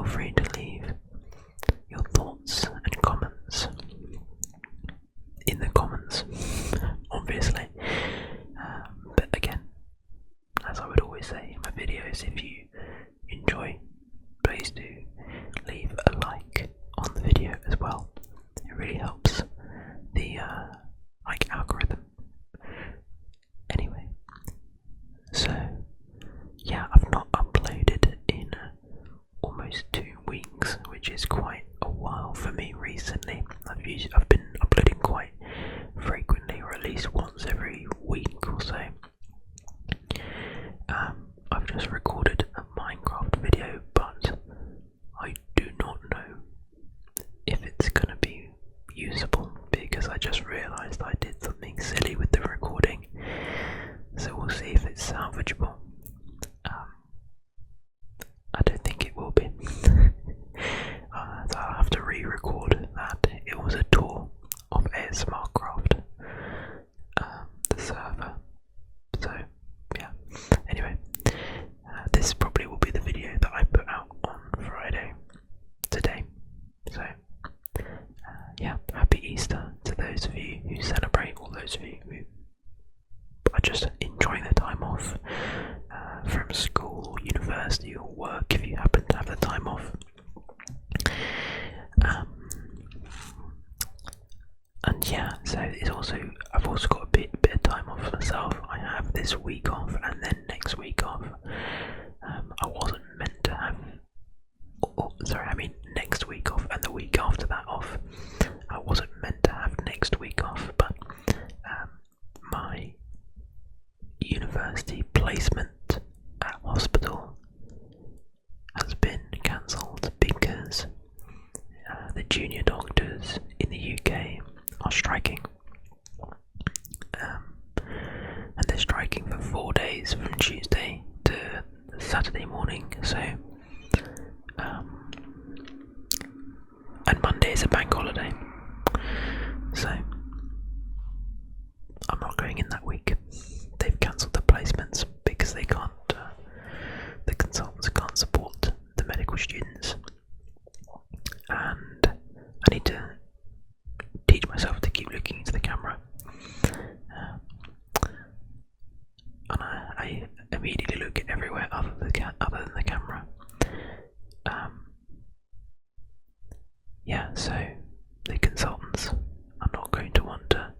free to leave your thoughts and comments in the comments, obviously. But again, as I would always say in my videos, if you enjoy, please do leave a like on the video as well. It really helps the algorithm. Anyway, so yeah, I've not uploaded in almost 2 weeks, which is quite a while for me recently. I've been uploading quite frequently, or at least once every week or so. I've just recorded a Minecraft video, but I do not know if it's going to be usable, because I just realised I did something silly with the recording, so we'll see if it's salvageable. I don't think it will be. So I'll have to re-record that. It was a tour of TheASMRMedic, the server. So yeah, anyway, this probably will be the video that I put out on Friday today. So yeah, happy Easter to those of you who celebrate, all those of you who are just enjoying their time off from school, university or work, if you happen to have the time off. And yeah, so I've also got a bit of time off myself. I have this week off and then next week off. I wasn't meant to have, next week off and the week after that off. I wasn't meant to have next week off, but my university placement at hospital has been cancelled because the junior doctors in the UK are striking, and they're striking for 4 days from Tuesday to Saturday morning. So and Monday is a bank holiday, so I'm not going in that week. They've cancelled the placements because they can't, the consultants can't support the medical students, and I need to teach myself to keep looking into the camera, and I immediately look everywhere other than the camera. Yeah, so the consultants are not going to want to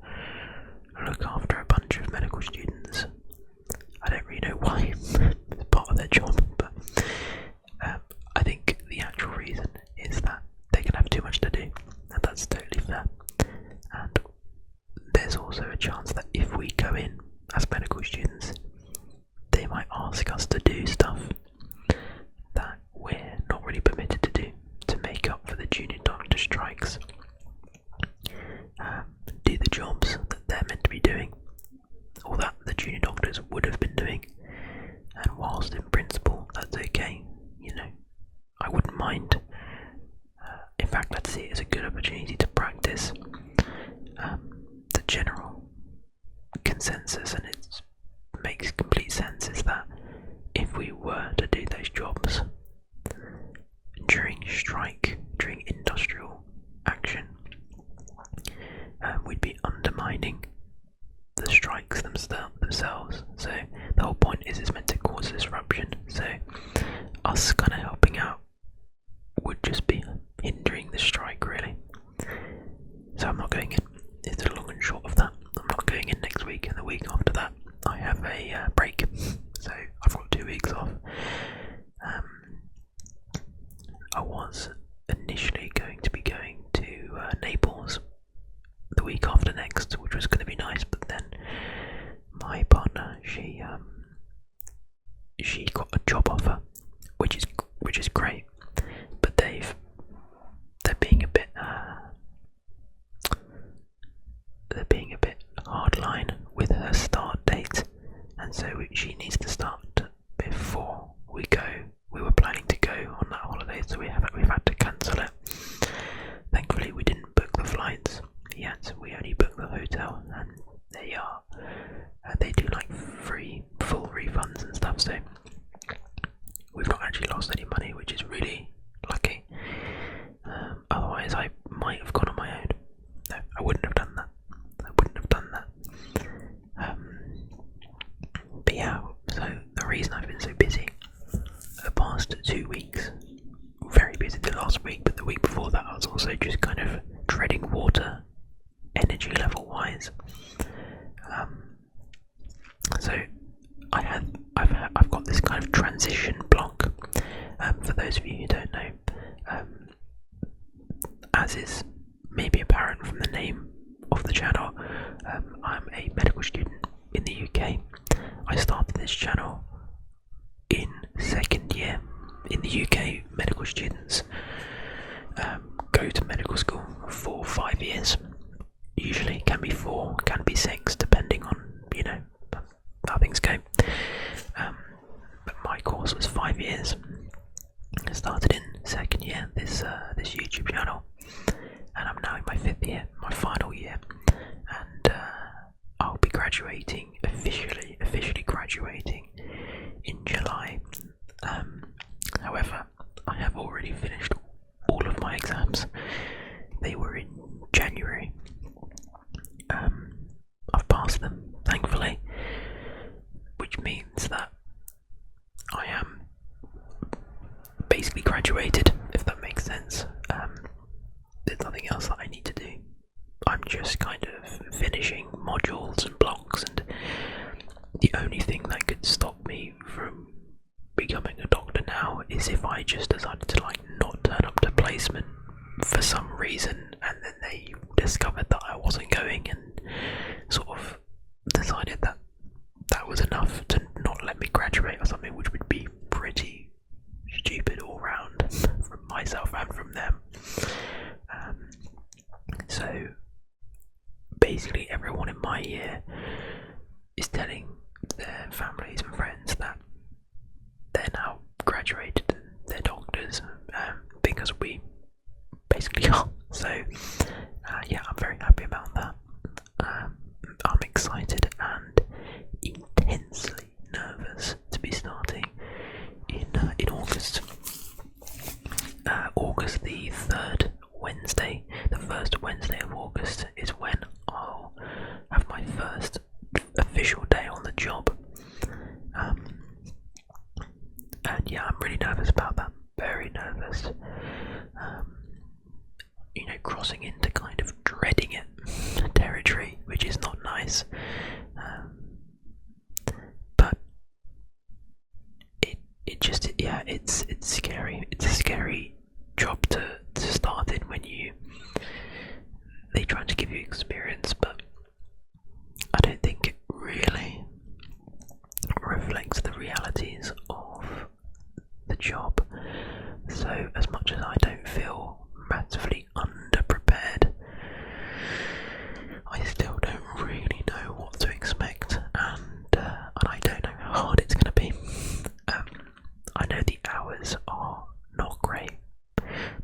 look after a bunch of medical students. I don't really know why. It's part of their job, but I think the actual reason is that they can have too much to do, and that's totally fair. And there's also a chance that if we go in as medical students, they might ask us to do stuff that we're not really permitted to do to make up for the junior doctor strikes. Do the jobs that they're meant to be doing, or that the junior doctors would have been doing. And whilst in principle that's okay, I wouldn't mind. In fact, I'd see it as a good opportunity to practice. The general consensus, and it makes complete sense, is that if we were to do those jobs during industrial action, we'd be undermining the strikes themselves. So the whole point is it's meant to cause disruption. So us kind of helping out would just be hindering the strike, really. So I'm not going in. It's the long and short of that. I'm not going in next week, and the week after that I have a break. So I've got 2 weeks off. I was initially going to be going to Naples the week after next, which was going to be nice, but then my partner, she got a job offer, which is great, but they're being a bit hardline with her start date, and so she needs to start before we go. We were planning to go on that holiday, so we've had to cancel it. Thankfully, we didn't book the flights yet. We only booked the hotel, and they do like full refunds and stuff. So we've not actually lost any money, which is really like last week, but the week before that I was also just kind of treading water, energy level wise. So I've got this kind of transition block. For those of you who don't know, as is maybe apparent from the name of the channel, I'm a medical student in the UK. I started this channel in second year. In the UK, medical students go to medical school for 5 years. Usually can be 4, can be 6, depending on, how things go. But my course was 5 years. I started in second year, this YouTube channel, and I'm now in my 5th year, my final year, and I'll be graduating, officially graduating in July. However, I have already finished all of my exams. They were in January. I've passed them, thankfully, which means that I am basically graduated, if that makes sense. There's nothing else that I need to do. I'm just kind of finishing modules and blocks, and the only thing that could stop me from becoming a doctor now is if I just decided to not turn up to placement for some reason, and then they discovered that I wasn't going and sort of decided that that was enough to not let me graduate or something, which would be pretty stupid all round from myself and from them. So basically everyone in my year is telling their families and friends that they're now graduated and they're doctors, because we basically are. So yeah, I'm very happy about that. I'm excited and intensely nervous to be starting in August. August the 3rd Wednesday, the first Wednesday of August is when I'll have my first official day on the job. And yeah, I'm really nervous about that, very nervous. Crossing into kind of dreading it territory, which is not nice. But it's scary. It's a scary job to start in when they try to give you experience, but I don't think it really reflects the realities of the job. So as much as I don't feel massively underprepared, I still don't really know what to expect, and I don't know how hard it's going to be. I know the hours are not great,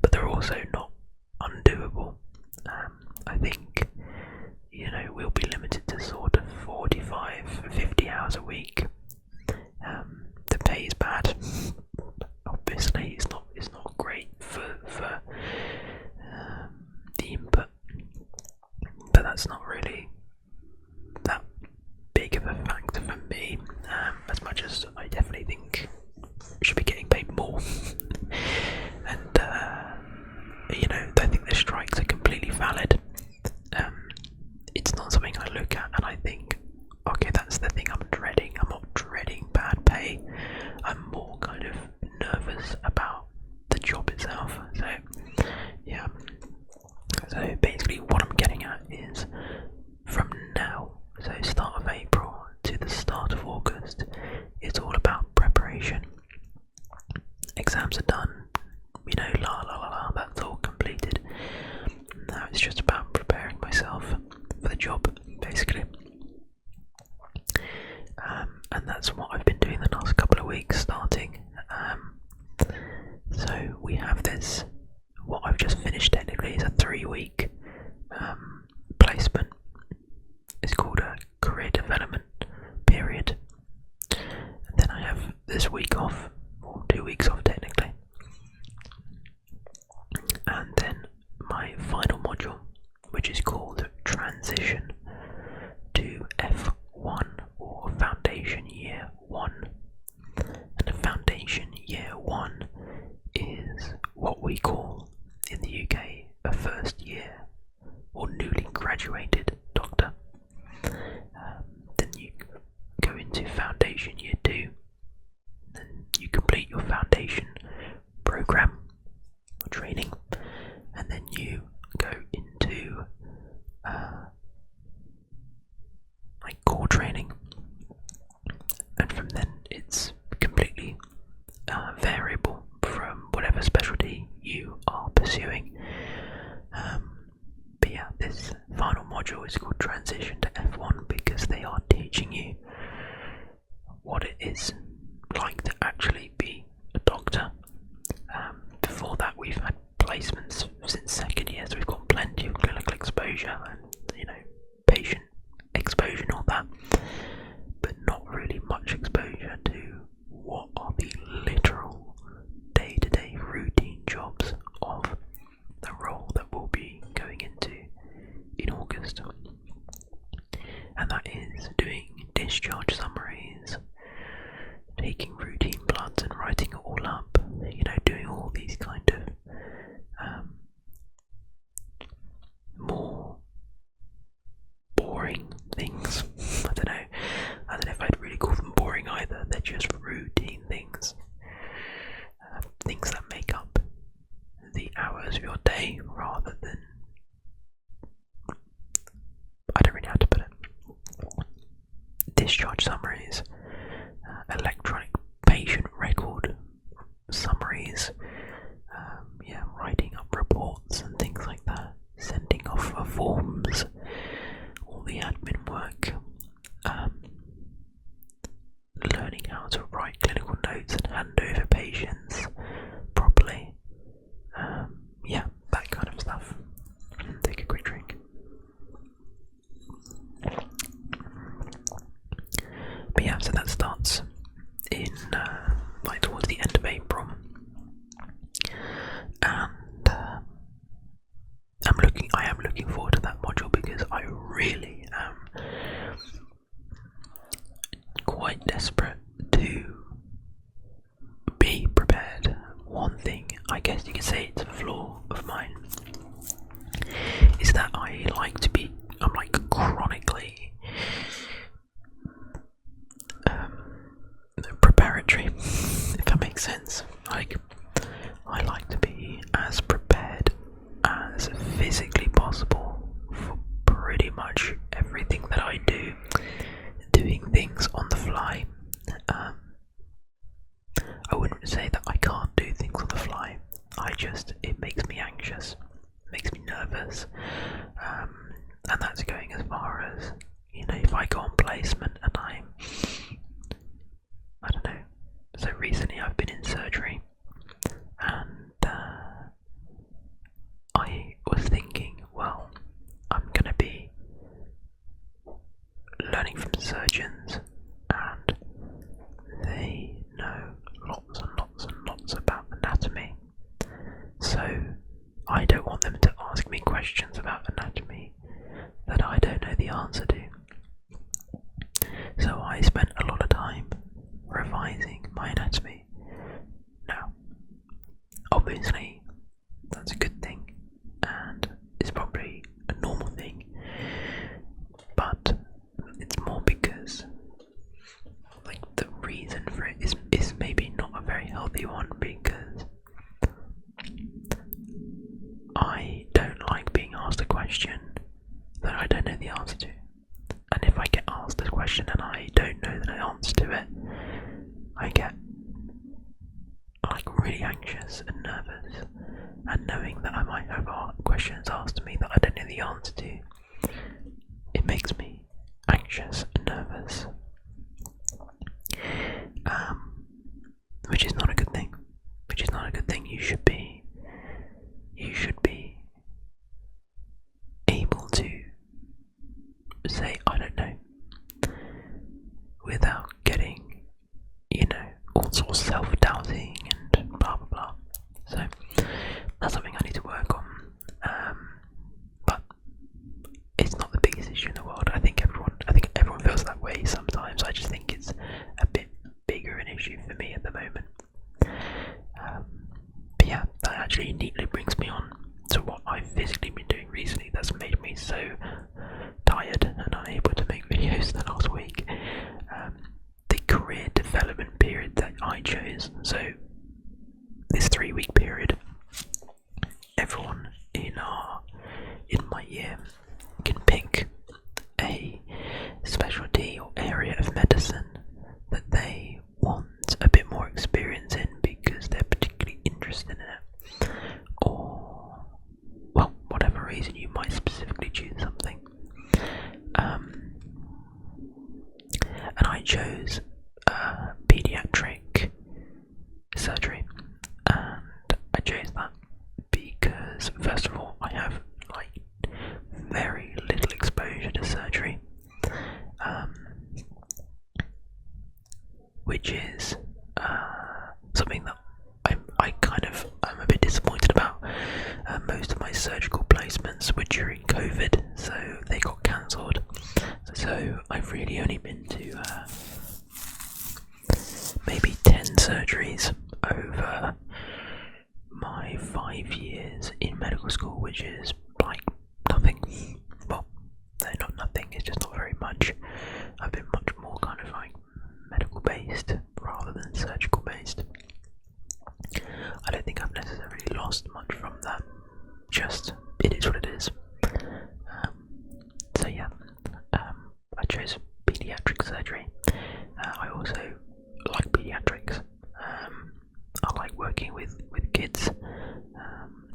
but they're also not undoable. I think, we'll be limited to sort of 45, 50 hours a week. The pay is bad. Obviously, it's not great for the input, but that's not really that big of a factor for me. As much as I definitely think I should be getting paid more, and I think the strikes are completely valid. It's not something I look at and I think, okay, that's the thing I'm dreading. I'm not dreading bad pay. I'm more kind of nervous about the job itself. So yeah. So basically what I'm getting at is, from now, so start of April to the start of August, it's all about preparation. Exams are done, that's all completed. Now it's just about preparing myself for the job, basically. And that's what I've been doing the last couple of weeks, starting. So we have this, what I've just finished technically is a 3-week placement. It's called a career development period. And then I have this week off, or 2 weeks off technically. And then my final module, which is called Transition to F1, or Foundation Year 1. And the Foundation Year 1 is what we call graduated doctor. Then you go into foundation year 2. Then you complete your foundation program or training, and then you go into like core training, and from then it's completely variable from whatever specialty you are pursuing. But yeah, this final module is called Transition to F1 because they are teaching you what it is like to actually be a doctor. Before that, we've had placements since second year, so we've got plenty of clinical exposure and patient exposure and all that, but not really much exposure to what are the literal day-to-day routine jobs of the role that we'll be going into in August. And that is doing discharge summaries, taking routine bloods and writing it all up, doing all these kind of more boring things. I don't know if I'd really call them boring either. They're just routine things, things that make up the hours of your day rather than, I don't really know how to put it. Discharge summaries, electronic patient record summaries, writing up reports and things like that, sending off forms, all the admin work, learning how to write clinical notes and hand over patients properly, that kind of stuff. Take a quick drink. But yeah, so that starts in towards the end of April, and I am looking forward to that module because I really am quite desperate to be prepared. One thing, I guess you could say it's a flaw of mine, is that I'm chronically preparatory, if that makes sense. I like to be as prepared as physically possible for pretty much everything that I do, doing things on the fly. I wouldn't say that I can't do things on the fly, it makes me anxious, makes me nervous, and that's going as far as, if I go on placement and I don't know, so recently I've been in surgery, and I was thinking, well, I'm going to be learning from surgeons, and they know lots and lots and lots about anatomy, so I don't want them to ask me questions about anatomy that I don't know the answer to. So I spent a lot of time revising my anatomy. Now, obviously, that's a good thing, and it's probably a normal thing, but it's more because, the reason for it is maybe not a very healthy one, because I don't like being asked a question that I don't know the answer to. And if I get asked a question and I don't know the answer to it, I get really anxious and nervous, and knowing that I might have questions asked to me that I don't know the answer to, it makes me anxious and nervous, which is not a good thing. You should be able to say I don't know without getting, all sorts of self-doubting and blah blah blah. So that's something I need to work on. But it's not the biggest issue in the world. I think everyone feels that way sometimes. I just think it's a bit bigger an issue for me at the moment. But yeah, that actually neatly brings me on to what I've physically been doing recently that's made me so reason you might specifically choose something. And I chose pediatric surgery, and I chose that because first of all I have like very little exposure to surgery, which is something that I'm a bit disappointed about. Most of my surgical placements were during COVID, so they got cancelled. So I've really only been to maybe 10 surgeries over my 5 years in medical school, which is like nothing. Well, no, not nothing, it's just not very much. I've been much more kind of like medical based rather than surgical based. I don't think I've necessarily lost much from that, just it is what it is. So yeah, I chose pediatric surgery. I also like pediatrics. I like working with kids.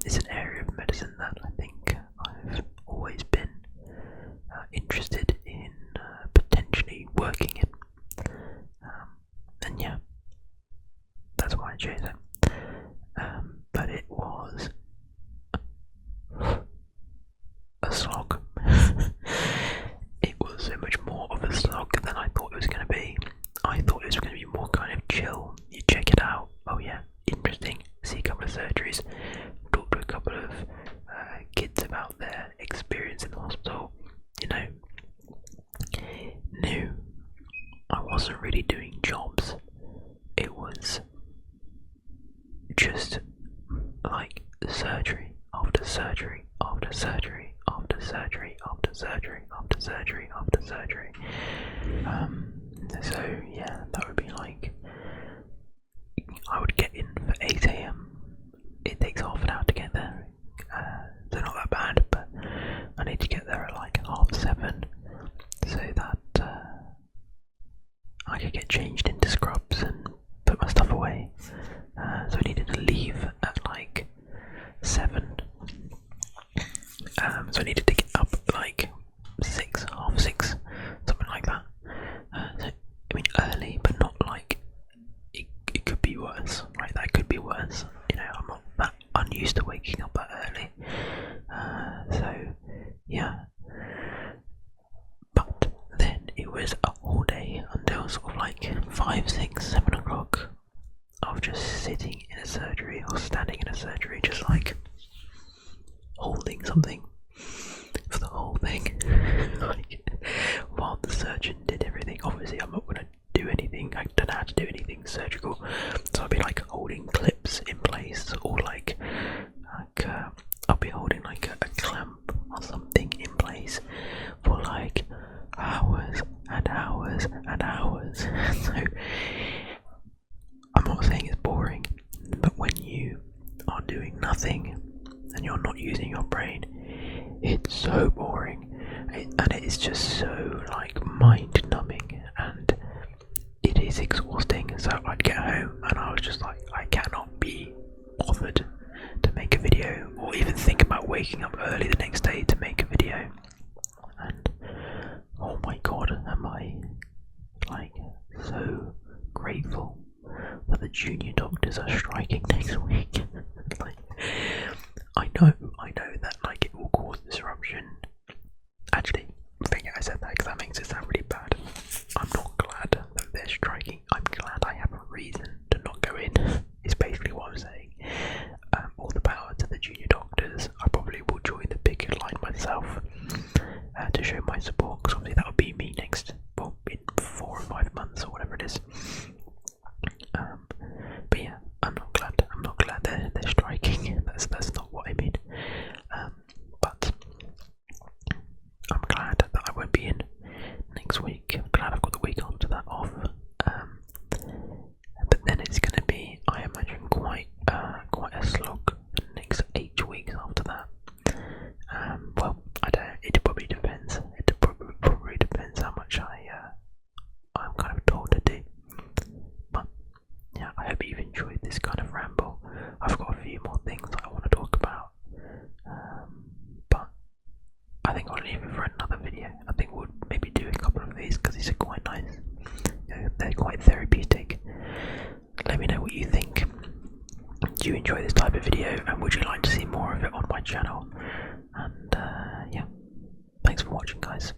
It's an area of medicine that I think I've always been interested in potentially working in. And yeah, that's why I chose it. But it was a slog. It was so much more of a slog than I thought it was going to be. I thought it was going to be more kind of chill. You check it out. Oh yeah, interesting. See a couple of surgeries. Talk to a couple of kids about their experience in the hospital. You know, knew I wasn't really doing jobs. It was just like surgery after surgery after surgery after surgery after surgery after surgery after surgery. So yeah, that would be like I would get in for 8 AM. It takes half an hour to get there. So not that bad, but I need to get there at like 7:30 so that I could get changed into scrubs and put my stuff away. So I needed to leave at like 7. So I needed to get up at like 6, half 6, something like that. So, I mean early, but not like it could be worse. Right, that could be worse. You know, I'm not that unused to waking up that early. So yeah. But then it was a whole day until sort of like 5, 6, 7 o'clock of just sitting in a surgery or standing in a surgery, just like holding something for the whole thing. Like, while the surgeon did everything. Obviously I'm not going to do anything, I don't know how to do anything surgical, so I'll be like holding clips in place, or like I'll be holding like a clamp or something in place for like hours and hours and hours. So I'm not saying it's boring, but when you are doing nothing and you're not using your brain, it's so boring, and it is just so like mind numbing, and it is exhausting. So I'd get home and I was just like, I cannot be bothered to make a video or even think about waking up early the next day to make a video. And oh my god, am I like so grateful that the junior doctors are striking next week. Like, I know that like it will cause disruption. Actually, I think I said that because that makes it sound really bad. I'm not glad that they're striking. I'm glad I have a reason to not go in. Is basically what I'm saying. All the power to the junior doctors. I probably will join the picket line myself to show my support, because obviously that would be me next, well, in 4 or 5 months or whatever it is. But yeah, I'm not glad they're striking. That's not what I mean. for another video. I think we'll maybe do a couple of these because these are quite nice. They're quite therapeutic. Let me know what you think. Do you enjoy this type of video, and would you like to see more of it on my channel? And yeah, thanks for watching, guys.